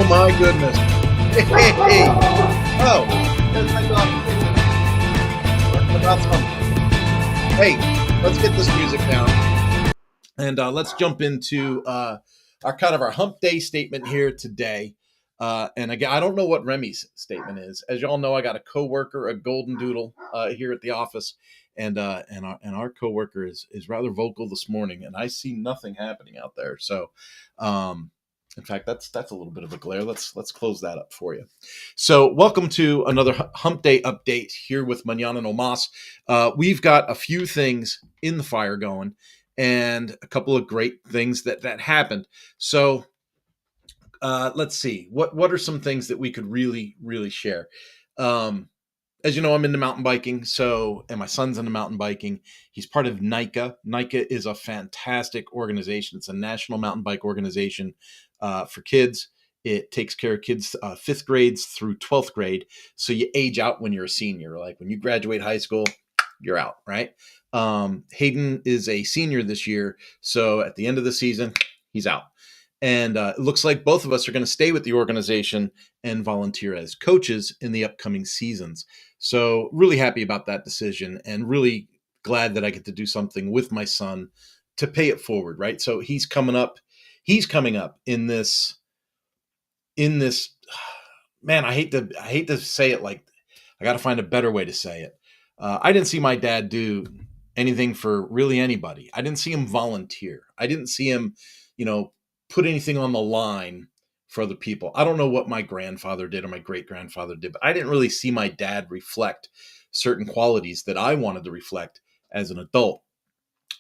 my goodness. Hey. Oh, there's my dog. About Hump. Hey, let's get this music down. And let's jump into our Hump Day statement here today. And again, I don't know what Remy's statement is. As y'all know, I got a coworker, a golden doodle, here at the office, and our coworker is rather vocal this morning, and I see nothing happening out there. So, in fact, that's a little bit of a glare. Let's close that up for you. So, welcome to another Hump Day update here with Mañana No Mas. We've got a few things in the fire going, and a couple of great things that happened. So, let's see. What are some things that we could really share? As you know, I'm into mountain biking, and my son's into mountain biking. He's part of NICA. NICA is a fantastic organization. It's a national mountain bike organization for kids. It takes care of kids 5th grades through 12th grade. So you age out when you're a senior. Like when you graduate high school, you're out, right? Hayden is a senior this year. So at the end of the season, he's out. And it looks like both of us are going to stay with the organization and volunteer as coaches in the upcoming seasons. So really happy about that decision and really glad that I get to do something with my son to pay it forward, right? So he's coming up in this, man, I hate to say it, like I got to find a better way to say it. I didn't see my dad do anything for really anybody. I didn't see him volunteer. I didn't see him, put anything on the line for other people. I don't know what my grandfather did or my great-grandfather did, but I didn't really see my dad reflect certain qualities that I wanted to reflect as an adult.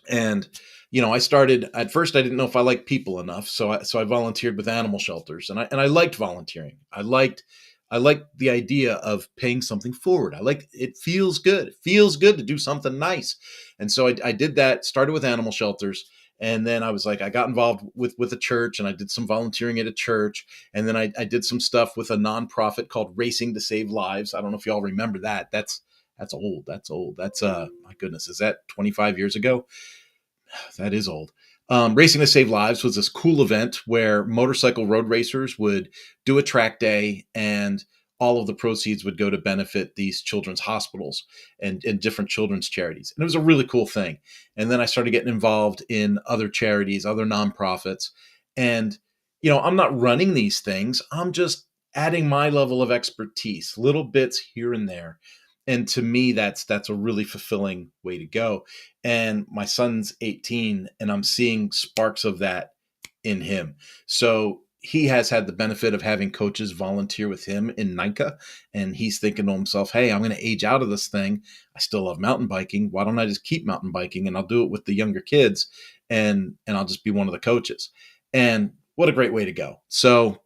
And, I started, at first I didn't know if I liked people enough. So I volunteered with animal shelters, and I liked volunteering. I liked the idea of paying something forward. It feels good. It feels good to do something nice. And so I did that, started with animal shelters. And then I was like, I got involved with a church, and I did some volunteering at a church. And then I did some stuff with a nonprofit called Racing to Save Lives. I don't know if y'all remember that. That's old. That's my goodness. Is that 25 years ago? That is old. Racing to Save Lives was this cool event where motorcycle road racers would do a track day, and all of the proceeds would go to benefit these children's hospitals and different children's charities. And it was a really cool thing. And then I started getting involved in other charities, other nonprofits. And, I'm not running these things. I'm just adding my level of expertise, little bits here and there. And to me, that's a really fulfilling way to go. And my son's 18, and I'm seeing sparks of that in him. So he has had the benefit of having coaches volunteer with him in NICA, and he's thinking to himself, hey, I'm going to age out of this thing. I still love mountain biking. Why don't I just keep mountain biking, and I'll do it with the younger kids, and I'll just be one of the coaches. And what a great way to go. So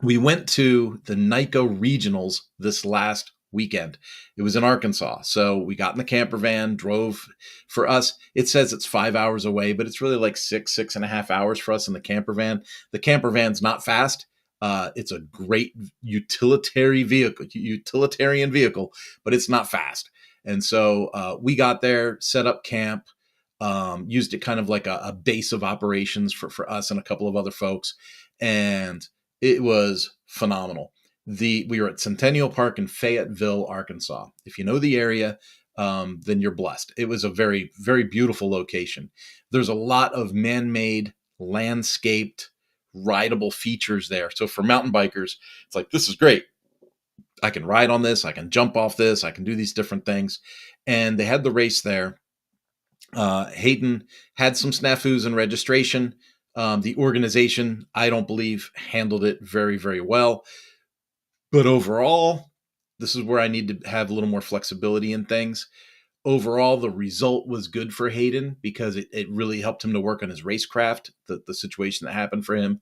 we went to the NICA regionals this last weekend. It was in Arkansas. So we got in the camper van, drove. For us, it says it's 5 hours away, but it's really like 6.5 hours for us in the camper van. The camper van's not fast. It's a great utilitarian vehicle, but it's not fast. And so we got there, set up camp, used it kind of like a base of operations for us and a couple of other folks. And it was phenomenal. We were at Centennial Park in Fayetteville, Arkansas. If you know the area, then you're blessed. It was a very, very beautiful location. There's a lot of man-made, landscaped, rideable features there. So for mountain bikers, it's like, this is great. I can ride on this. I can jump off this. I can do these different things. And they had the race there. Hayden had some snafus in registration. The organization, I don't believe, handled it very, very well. But overall, this is where I need to have a little more flexibility in things. Overall, the result was good for Hayden because it really helped him to work on his racecraft, the situation that happened for him.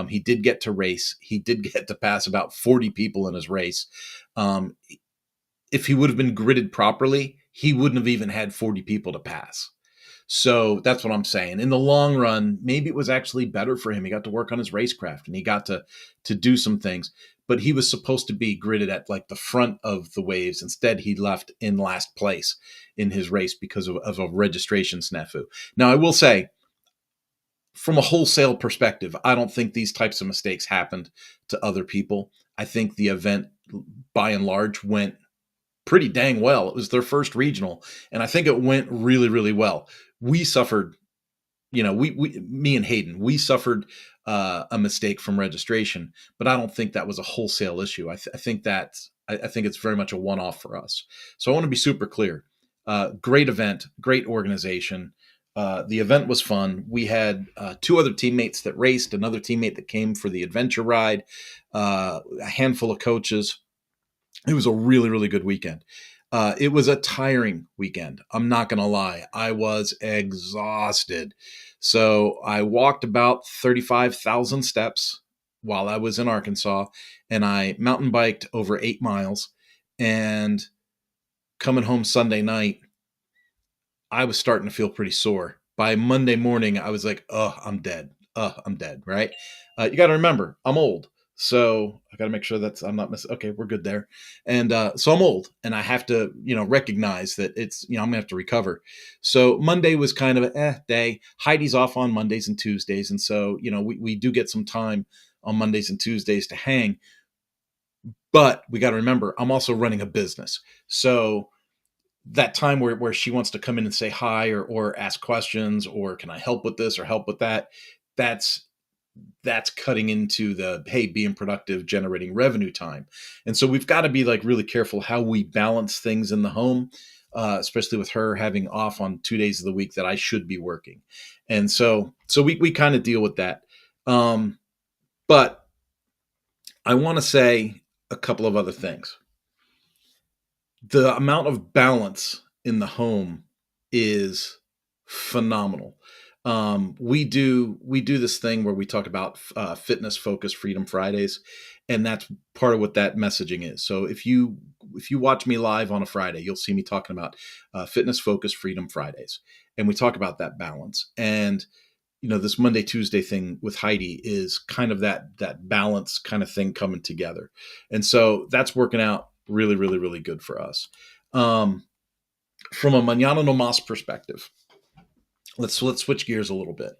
He did get to race. He did get to pass about 40 people in his race. If he would have been gridded properly, he wouldn't have even had 40 people to pass. So that's what I'm saying. In the long run, maybe it was actually better for him. He got to work on his racecraft and he got to do some things. But he was supposed to be gridded at like the front of the waves. Instead, he left in last place in his race because of a registration snafu. Now, I will say, from a wholesale perspective, I don't think these types of mistakes happened to other people. I think the event, by and large, went pretty dang well. It was their first regional, and I think it went really, really well. We suffered, me and Hayden, we suffered a mistake from registration, but I don't think that was a wholesale issue. I think I think it's very much a one-off for us. So I want to be super clear. Great event, great organization. The event was fun. We had two other teammates that raced, another teammate that came for the adventure ride, a handful of coaches. It was a really, really good weekend. It was a tiring weekend. I'm not going to lie. I was exhausted. So I walked about 35,000 steps while I was in Arkansas, and I mountain biked over 8 miles. And coming home Sunday night, I was starting to feel pretty sore. By Monday morning, I was like, oh, I'm dead. I'm dead, right? You got to remember, I'm old. So I got to make sure I'm not missing. Okay, we're good there. And so I'm old, and I have to, recognize that it's, I'm going to have to recover. So Monday was kind of a day. Heidi's off on Mondays and Tuesdays. And so, we do get some time on Mondays and Tuesdays to hang. But we got to remember, I'm also running a business. So that time where she wants to come in and say hi or ask questions or can I help with this or help with that, that's cutting into the, hey, being productive, generating revenue time. And so we've got to be like really careful how we balance things in the home, especially with her having off on 2 days of the week that I should be working. And so we kind of deal with that. But I want to say a couple of other things. The amount of balance in the home is phenomenal. We do this thing where we talk about fitness focused Freedom Fridays, and that's part of what that messaging is. So if you watch me live on a Friday, you'll see me talking about fitness focused Freedom Fridays, and we talk about that balance. And this Monday Tuesday thing with Heidi is kind of that balance kind of thing coming together, and so that's working out really, really, really good for us. From a Mañana No Mas perspective, let's switch gears a little bit.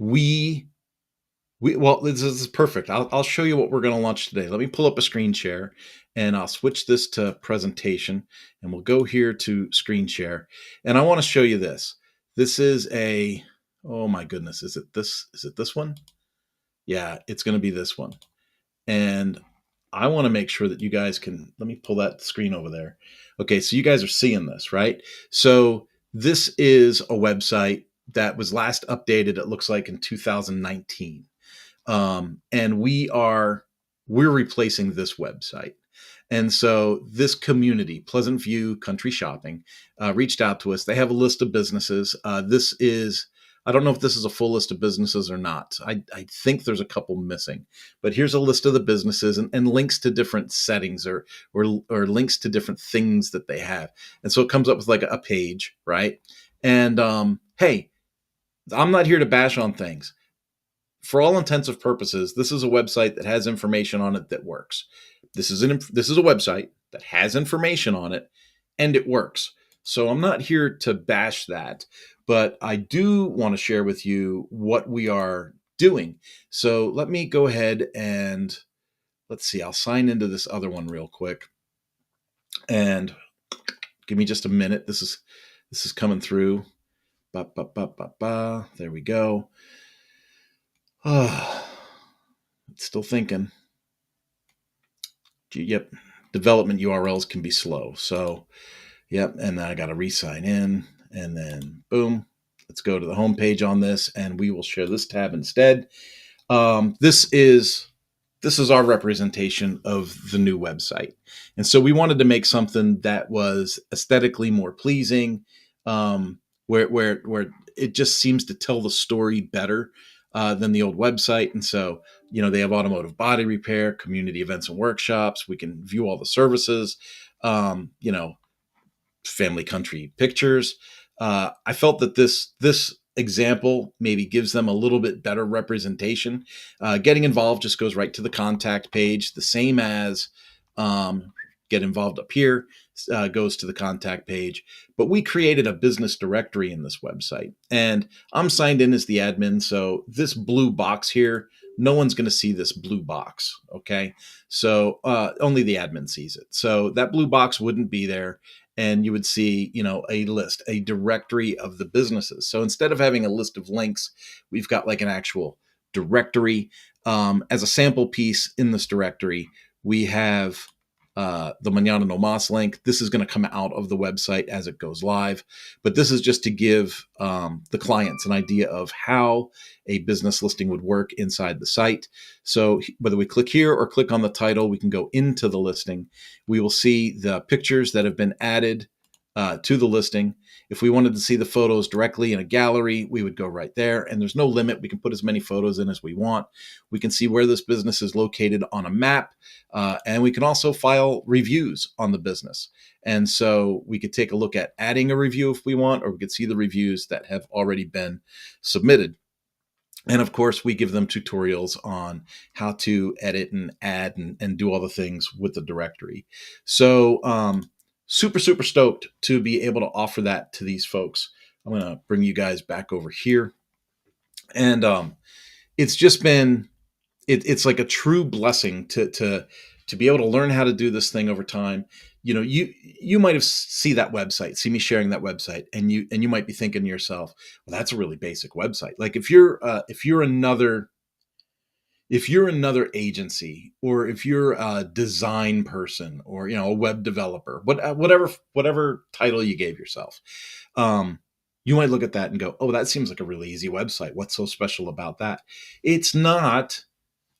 Well, this is perfect. I'll show you what we're going to launch today. Let me pull up a screen share, and I'll switch this to presentation, and we'll go here to screen share. And I want to show you this. This is oh my goodness, is it this one? Yeah, it's going to be this one. And I want to make sure that you guys can, let me pull that screen over there. Okay, so you guys are seeing this, right? So this is a website that was last updated, it looks like in 2019. And we're replacing this website. And so this community, Pleasant View Country Shopping, reached out to us. They have a list of businesses. I don't know if this is a full list of businesses or not. I think there's a couple missing, but here's a list of the businesses and links to different settings or links to different things that they have. And so it comes up with like a page, right? And hey, I'm not here to bash on things. For all intents and purposes, this is a website that has information on it that works. This is a website that has information on it and it works. So I'm not here to bash that, but I do want to share with you what we are doing. So let me go ahead and let's see, I'll sign into this other one real quick and give me just a minute. This is coming through. There we go. It's still thinking. Yep. Development URLs can be slow. So, yep. And then I got to re-sign in and then boom, let's go to the home page on this and we will share this tab instead. This is our representation of the new website. And so we wanted to make something that was aesthetically more pleasing, where it just seems to tell the story better than the old website. And so, they have automotive body repair, community events and workshops. We can view all the services, family country pictures. I felt that this example maybe gives them a little bit better representation. Getting involved just goes right to the contact page, the same as get involved up here, goes to the contact page. But we created a business directory in this website, and I'm signed in as the admin. So this blue box here, no one's going to see this blue box. Okay. So only the admin sees it. So that blue box wouldn't be there. And you would see, a list, a directory of the businesses. So instead of having a list of links, we've got like an actual directory. As a sample piece in this directory, we have the Mañana No Mas link. This is going to come out of the website as it goes live. But this is just to give the clients an idea of how a business listing would work inside the site. So whether we click here or click on the title, we can go into the listing. We will see the pictures that have been added to the listing. If we wanted to see the photos directly in a gallery, we would go right there. And there's no limit. We can put as many photos in as we want. We can see where this business is located on a map. And we can also file reviews on the business. And so we could take a look at adding a review if we want, or we could see the reviews that have already been submitted. And of course, we give them tutorials on how to edit and add and do all the things with the directory. So super, super stoked to be able to offer that to these folks. I'm going to bring you guys back over here. And it's just been, it's like a true blessing to be able to learn how to do this thing over time. You might have see that website, see me sharing that website, and you might be thinking to yourself, well, that's a really basic website. Like if you're another agency, or if you're a design person, or a web developer, whatever title you gave yourself, you might look at that and go, oh, that seems like a really easy website. What's so special about that? It's not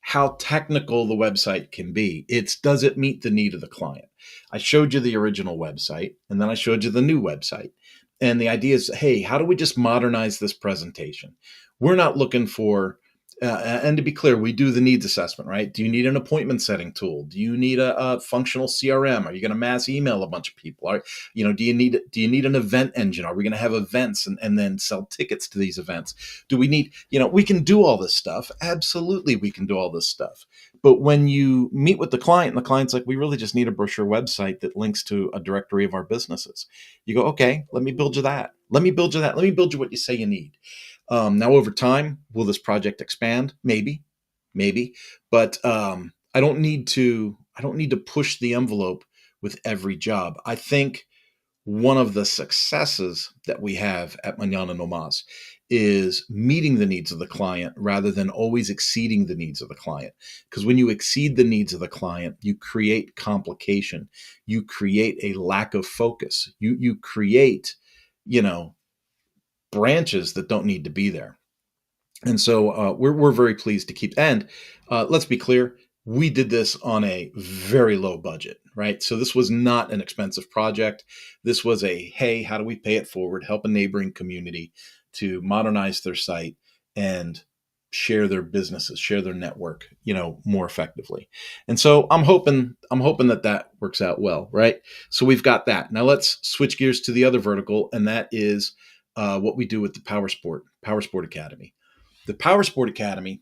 how technical the website can be. It's, does it meet the need of the client? I showed you the original website, and then I showed you the new website. And the idea is, hey, how do we just modernize this presentation? We're not looking for, and to be clear, we do the needs assessment, right? Do you need an appointment setting tool? Do you need a functional CRM? Are you going to mass email a bunch of people? Do you need an event engine? Are we going to have events and then sell tickets to these events? Do we need, we can do all this stuff. Absolutely, we can do all this stuff. But when you meet with the client, and the client's like, we really just need a brochure website that links to a directory of our businesses. You go, okay, let me build you that. Let me build you that. Let me build you what you say you need. Now, over time, will this project expand? Maybe, but I don't need to push the envelope with every job. I think one of the successes that we have at Mañana No Mas is meeting the needs of the client rather than always exceeding the needs of the client. Because when you exceed the needs of the client, you create complication. You create a lack of focus. You create, branches that don't need to be there. And so we're very pleased to keep. And let's be clear, we did this on a very low budget, right? So this was not an expensive project. This was hey, how do we pay it forward, help a neighboring community to modernize their site and share their businesses, share their network, more effectively. And so I'm hoping that works out well, right? So we've got that. Now let's switch gears to the other vertical, and that is what we do with the Power Sport Academy. The Power Sport Academy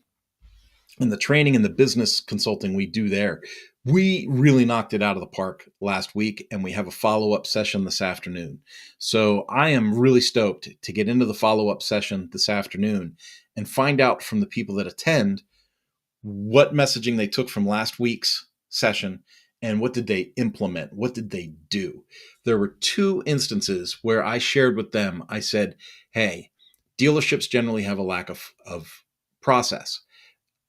and the training and the business consulting we do there, we really knocked it out of the park last week, and we have a follow-up session this afternoon. So I am really stoked to get into the follow-up session this afternoon and find out from the people that attend what messaging they took from last week's session and what did they implement? What did they do? There were 2 instances where I shared with them, I said, hey, dealerships generally have a lack of process.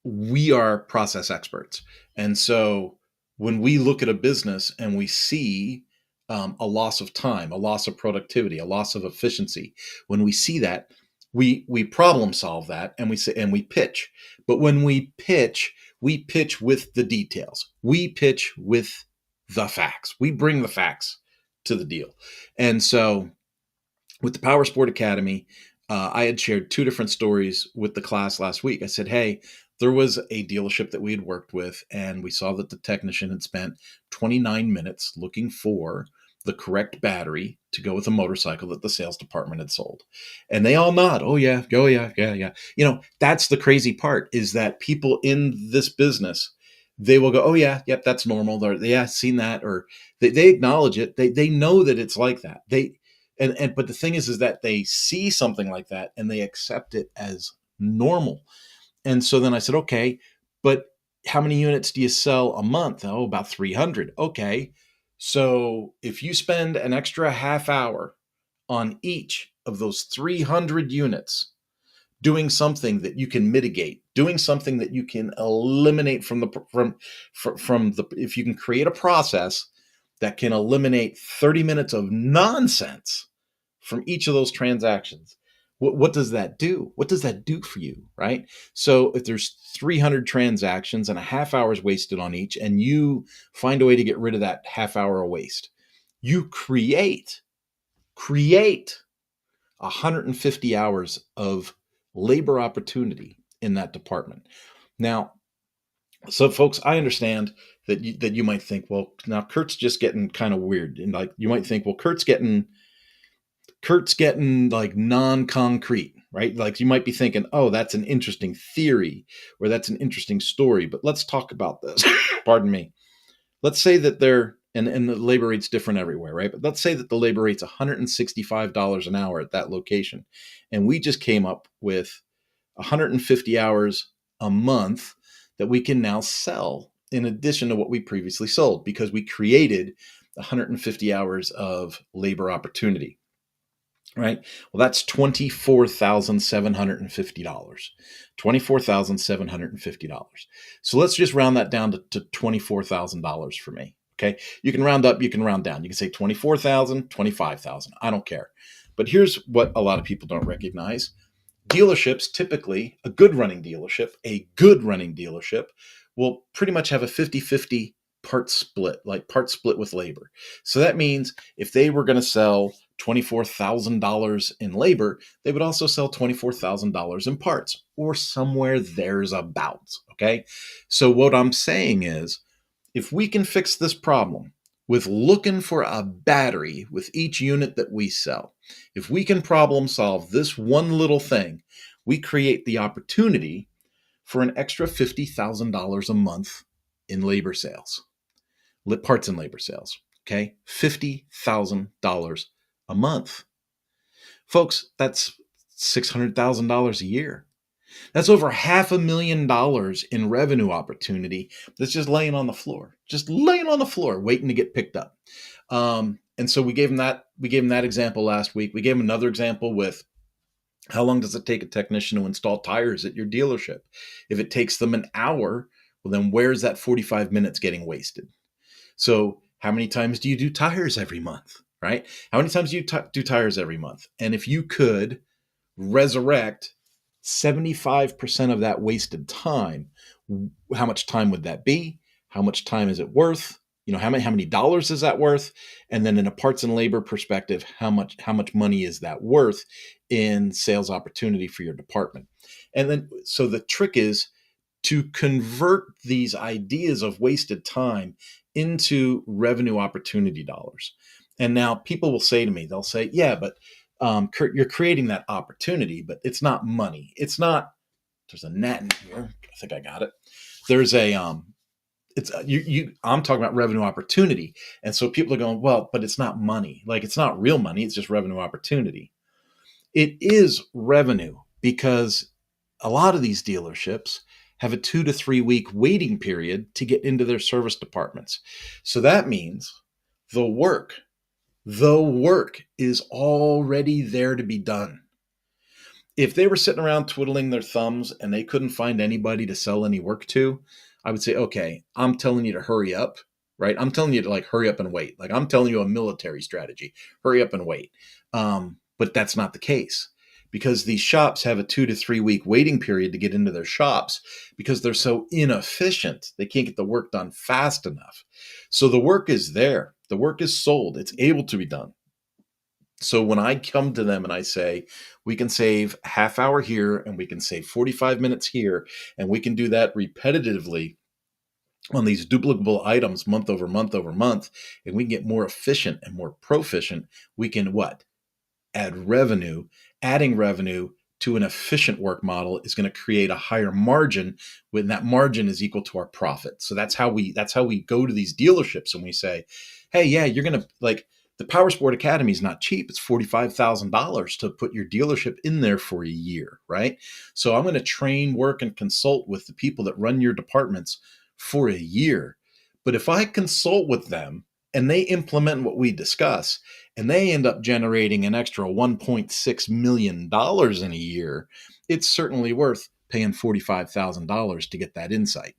We are process experts. And so when we look at a business and we see a loss of time, a loss of productivity, a loss of efficiency, when we see that, we problem solve that, and we pitch. But when we pitch with the details. We pitch with the facts. We bring the facts to the deal. And so with the Power Sport Academy, I had shared 2 different stories with the class last week. I said, hey, there was a dealership that we had worked with, and we saw that the technician had spent 29 minutes looking for the correct battery to go with a motorcycle that the sales department had sold. And they all nod. Oh yeah. That's the crazy part, is that people in this business, they will go, oh yeah, yep, that's normal. Or yeah, seen that. Or they acknowledge it. They know that it's like that. But the thing is that they see something like that and they accept it as normal. And so then I said, okay, but how many units do you sell a month? Oh, about 300. Okay. So if you spend an extra half hour on each of those 300 units, doing something that you can mitigate, doing something that you can eliminate from the, if you can create a process that can eliminate 30 minutes of nonsense from each of those transactions, what does that do? What does that do for you, right? So if there's 300 transactions and a half hour is wasted on each, and you find a way to get rid of that half hour of waste, you create 150 hours of labor opportunity in that department. Now, so folks, I understand that you might think, well, now Kurt's just getting kind of weird, and like you might think, well, Kurt's getting like non-concrete, right? Like you might be thinking, oh, that's an interesting theory or that's an interesting story, but let's talk about this. Pardon me. Let's say that and the labor rate's different everywhere, right? But let's say that the labor rate's $165 an hour at that location. And we just came up with 150 hours a month that we can now sell in addition to what we previously sold because we created 150 hours of labor opportunity. Right. Well, that's $24,750. $24,750. So let's just round that down to $24,000 for me. Okay. You can round up, you can round down. You can say 24,000, 25,000. I don't care. But here's what a lot of people don't recognize. Dealerships, typically a good running dealership will pretty much have a 50-50 part split with labor. So that means if they were going to sell $24,000 in labor, they would also sell $24,000 in parts or somewhere there's about. Okay. So what I'm saying is, if we can fix this problem with looking for a battery with each unit that we sell, if we can problem solve this one little thing, we create the opportunity for an extra $50,000 a month in labor sales, parts and labor sales. Okay. $50,000 a month. Folks, that's $600,000 a year. That's over $500,000 in revenue opportunity that's just laying on the floor, waiting to get picked up. And so we gave him that example last week. We gave him another example with how long does it take a technician to install tires at your dealership? If it takes them an hour, well, then where's that 45 minutes getting wasted? So how many times do you do tires every month, right? How many times do you do tires every month? And if you could resurrect 75% of that wasted time, how much time would that be? How much time is it worth? How many dollars is that worth? And then in a parts and labor perspective, how much money is that worth in sales opportunity for your department? And then, so the trick is to convert these ideas of wasted time into revenue opportunity dollars. And now people will say to me, they'll say, yeah, but Kurt, you're creating that opportunity, but it's not money. It's not, there's a net in here. I think I got it. There's a, I'm talking about revenue opportunity. And so people are going, well, but it's not money. Like it's not real money. It's just revenue opportunity. It is revenue because a lot of these dealerships have a 2 to 3 week waiting period to get into their service departments. So that means the work is already there to be done. If they were sitting around twiddling their thumbs and they couldn't find anybody to sell any work to, I would say, okay, I'm telling you to hurry up, right? I'm telling you to like hurry up and wait. Like I'm telling you a military strategy, hurry up and wait. But that's not the case because these shops have a 2 to 3 week waiting period to get into their shops because they're so inefficient. They can't get the work done fast enough. So the work is there. The work is sold. It's able to be done. So when I come to them and I say, we can save half hour here and we can save 45 minutes here, and we can do that repetitively on these duplicable items month over month over month, and we can get more efficient and more proficient, we can what? Add revenue. Adding revenue to an efficient work model is going to create a higher margin when that margin is equal to our profit. So that's how we go to these dealerships and we say, hey, yeah, you're going to like the Power Sport Academy is not cheap. It's $45,000 to put your dealership in there for a year, right? So I'm going to train, work, and consult with the people that run your departments for a year. But if I consult with them and they implement what we discuss, and they end up generating an extra $1.6 million in a year, it's certainly worth paying $45,000 to get that insight.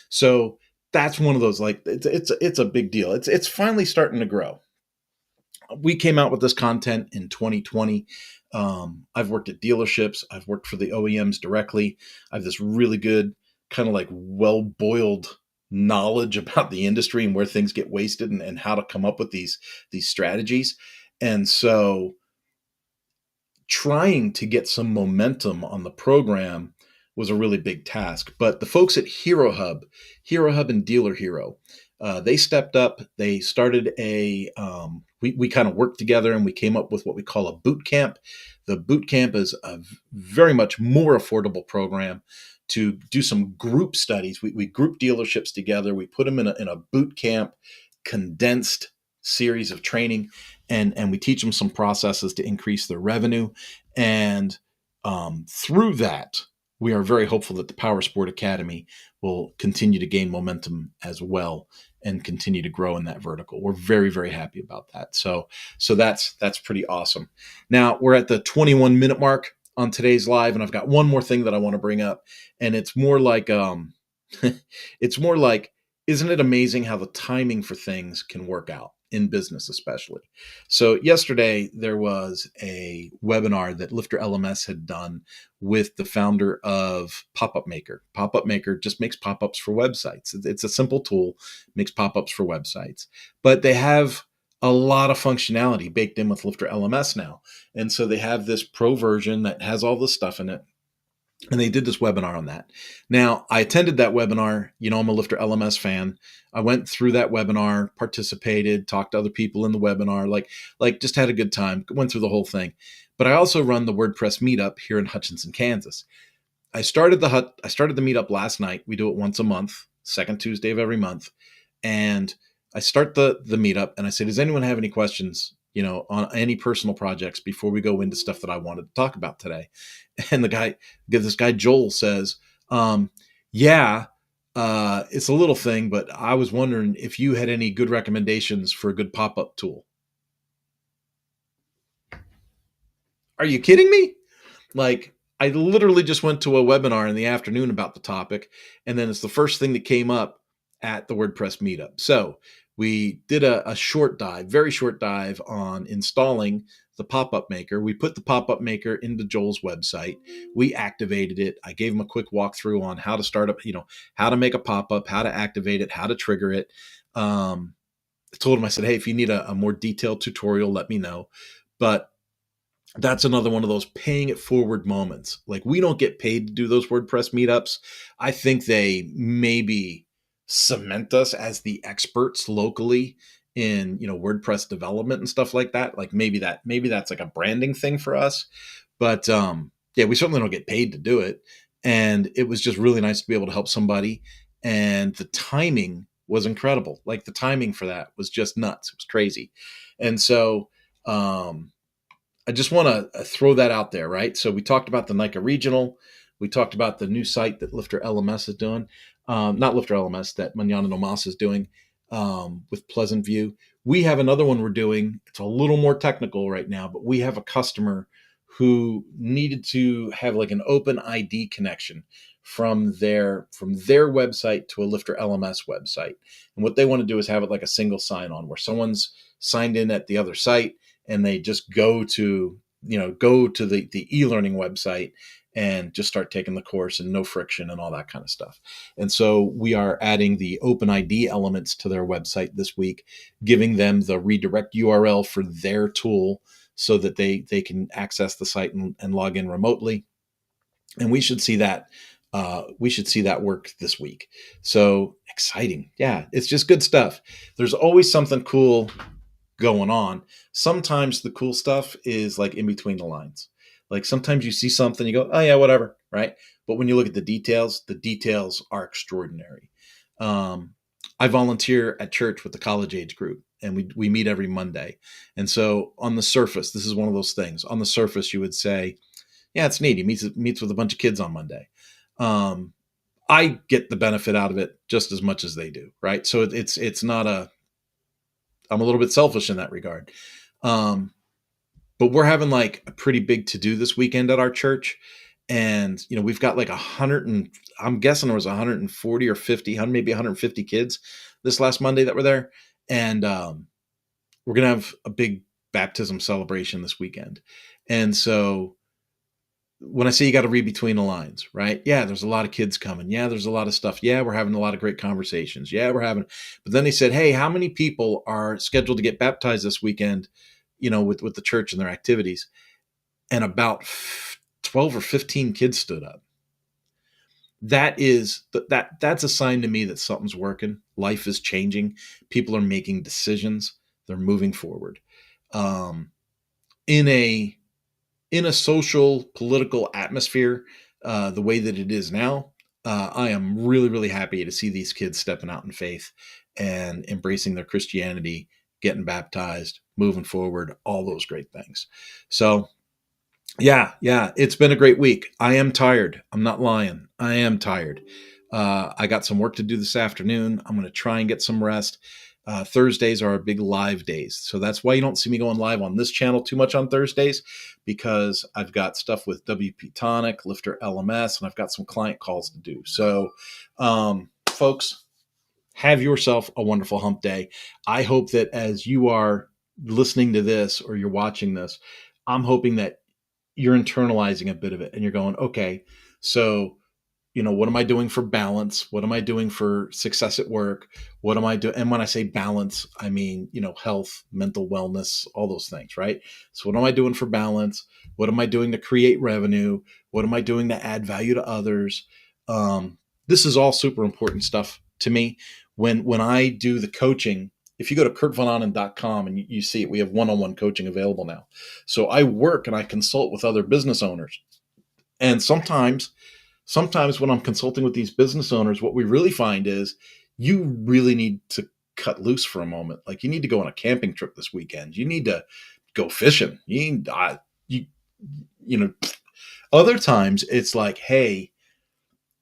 So that's one of those, like, it's a big deal. It's finally starting to grow. We came out with this content in 2020. I've worked at dealerships. I've worked for the OEMs directly. I have this really good kind of like well-boiled knowledge about the industry and where things get wasted and how to come up with these strategies. And so trying to get some momentum on the program was a really big task. But the folks at Hero Hub and Dealer Hero, they stepped up. They started we kind of worked together and we came up with what we call a boot camp. The boot camp is a very much more affordable program to do some group studies. We group dealerships together. We put them in a boot camp, condensed series of training, and we teach them some processes to increase their revenue. And through that, we are very hopeful that the Power Sport Academy will continue to gain momentum as well and continue to grow in that vertical. We're very, very happy about that. So that's pretty awesome. Now we're at the 21-minute mark on today's live, and I've got one more thing that I want to bring up, and it's more like it's more like, isn't it amazing how the timing for things can work out in business, especially? So yesterday there was a webinar that Lifter LMS had done with the founder of Pop-Up Maker. Pop-Up Maker just makes pop-ups for websites. It's a simple tool, makes pop-ups for websites, but they have a lot of functionality baked in with Lifter LMS now. And so they have this pro version that has all this stuff in it. And they did this webinar on that. Now, I attended that webinar. You know, I'm a Lifter LMS fan. I went through that webinar, participated, talked to other people in the webinar, like just had a good time, went through the whole thing. But I also run the WordPress meetup here in Hutchinson, Kansas. I started the meetup last night. We do it once a month, second Tuesday of every month. And I start the meetup and I say, does anyone have any questions, you know, on any personal projects before we go into stuff that I wanted to talk about today? And this guy Joel says, yeah, it's a little thing, but I was wondering if you had any good recommendations for a good pop-up tool. Are you kidding me? Like, I literally just went to a webinar in the afternoon about the topic, and then it's the first thing that came up at the WordPress meetup. So we did a very short dive on installing the pop-up maker. We put the pop-up maker into Joel's website. We activated it. I gave him a quick walkthrough on how to start up, how to make a pop-up, how to activate it, how to trigger it. I told him, I said, hey, if you need a more detailed tutorial, let me know. But that's another one of those paying it forward moments. Like, we don't get paid to do those WordPress meetups. I think they maybe cement us as the experts locally in, WordPress development and stuff like that. Like maybe that's like a branding thing for us. But yeah, we certainly don't get paid to do it. And it was just really nice to be able to help somebody. And the timing was incredible. Like, the timing for that was just nuts. It was crazy. And so I just want to throw that out there, right? So we talked about the NICA Regional. We talked about the new site that Lifter LMS is doing. Not Lifter LMS, that Manana No Mas is doing with Pleasant View. We have another one we're doing. It's a little more technical right now, but we have a customer who needed to have like an open ID connection from their website to a Lifter LMS website. And what they want to do is have it like a single sign-on where someone's signed in at the other site and they just go to the e-learning website and just start taking the course, and no friction and all that kind of stuff. And so we are adding the OpenID elements to their website this week, giving them the redirect URL for their tool so that they can access the site and log in remotely. And we should see that work this week. So exciting. Yeah, it's just good stuff. There's always something cool going on. Sometimes the cool stuff is like in between the lines. Like sometimes you see something, you go, oh yeah, whatever, right? But when you look at the details are extraordinary. Um, I volunteer at church with the college age group, and we meet every Monday. And so on the surface, this is one of those things. On the surface, you would say, yeah, it's neat. He meets with a bunch of kids on Monday. Um, I get the benefit out of it just as much as they do, right? So it's not a. I'm a little bit selfish in that regard. Um, but we're having like a pretty big to do this weekend at our church, and we've got like 100 and I'm guessing there was 140 or 50, maybe 150 kids this last Monday that were there, and we're gonna have a big baptism celebration this weekend, and so when I say you got to read between the lines, right? Yeah, there's a lot of kids coming. Yeah, there's a lot of stuff. Yeah, we're having a lot of great conversations. Yeah, but then they said, hey, how many people are scheduled to get baptized this weekend, with the church and their activities? And about 12 or 15 kids stood up. That's a sign to me that something's working. Life is changing. People are making decisions. They're moving forward. Um, in a in a social political atmosphere the way that it is now, I am really, really happy to see these kids stepping out in faith and embracing their Christianity, getting baptized, moving forward, all those great things. So, yeah, it's been a great week. I am tired. I'm not lying. I am tired. I got some work to do this afternoon. I'm going to try and get some rest. Thursdays are our big live days. So that's why you don't see me going live on this channel too much on Thursdays, because I've got stuff with WP Tonic, Lifter LMS, and I've got some client calls to do. So, folks, have yourself a wonderful hump day. I hope that as you are listening to this or you're watching this, I'm hoping that you're internalizing a bit of it and you're going, okay, so what am I doing for balance? What am I doing for success at work? What am I doing? And when I say balance, I mean, health, mental wellness, all those things, right? So what am I doing for balance? What am I doing to create revenue? What am I doing to add value to others? This is all super important stuff to me. When I do the coaching, if you go to kurtvanonen.com and you see it, we have one-on-one coaching available now. So I work and I consult with other business owners. And sometimes when I'm consulting with these business owners, what we really find is you really need to cut loose for a moment. Like you need to go on a camping trip this weekend. You need to go fishing. You know, other times it's like, hey,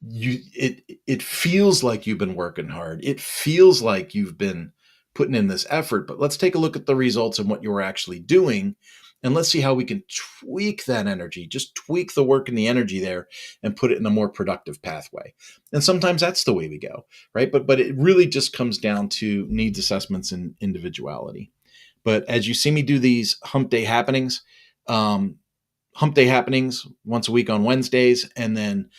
it feels like you've been working hard. It feels like you've been putting in this effort, but let's take a look at the results and what you were actually doing. And let's see how we can tweak that energy, just tweak the work and the energy there and put it in a more productive pathway. And sometimes that's the way we go, right? But it really just comes down to needs assessments and individuality. But as you see me do these hump day happenings once a week on Wednesdays, and then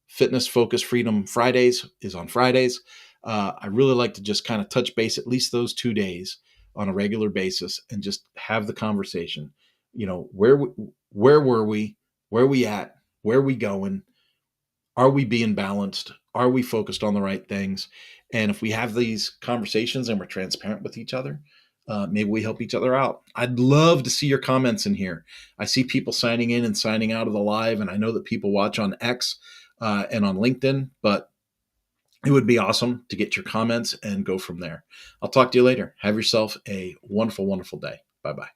Fitness Focus Freedom Fridays is on Fridays. I really like to just kind of touch base at least those 2 days on a regular basis and just have the conversation. Where were we? Where are we at? Where are we going? Are we being balanced? Are we focused on the right things? And if we have these conversations and we're transparent with each other, maybe we help each other out. I'd love to see your comments in here. I see people signing in and signing out of the live, and I know that people watch on X and on LinkedIn, but it would be awesome to get your comments and go from there. I'll talk to you later. Have yourself a wonderful, wonderful day. Bye-bye.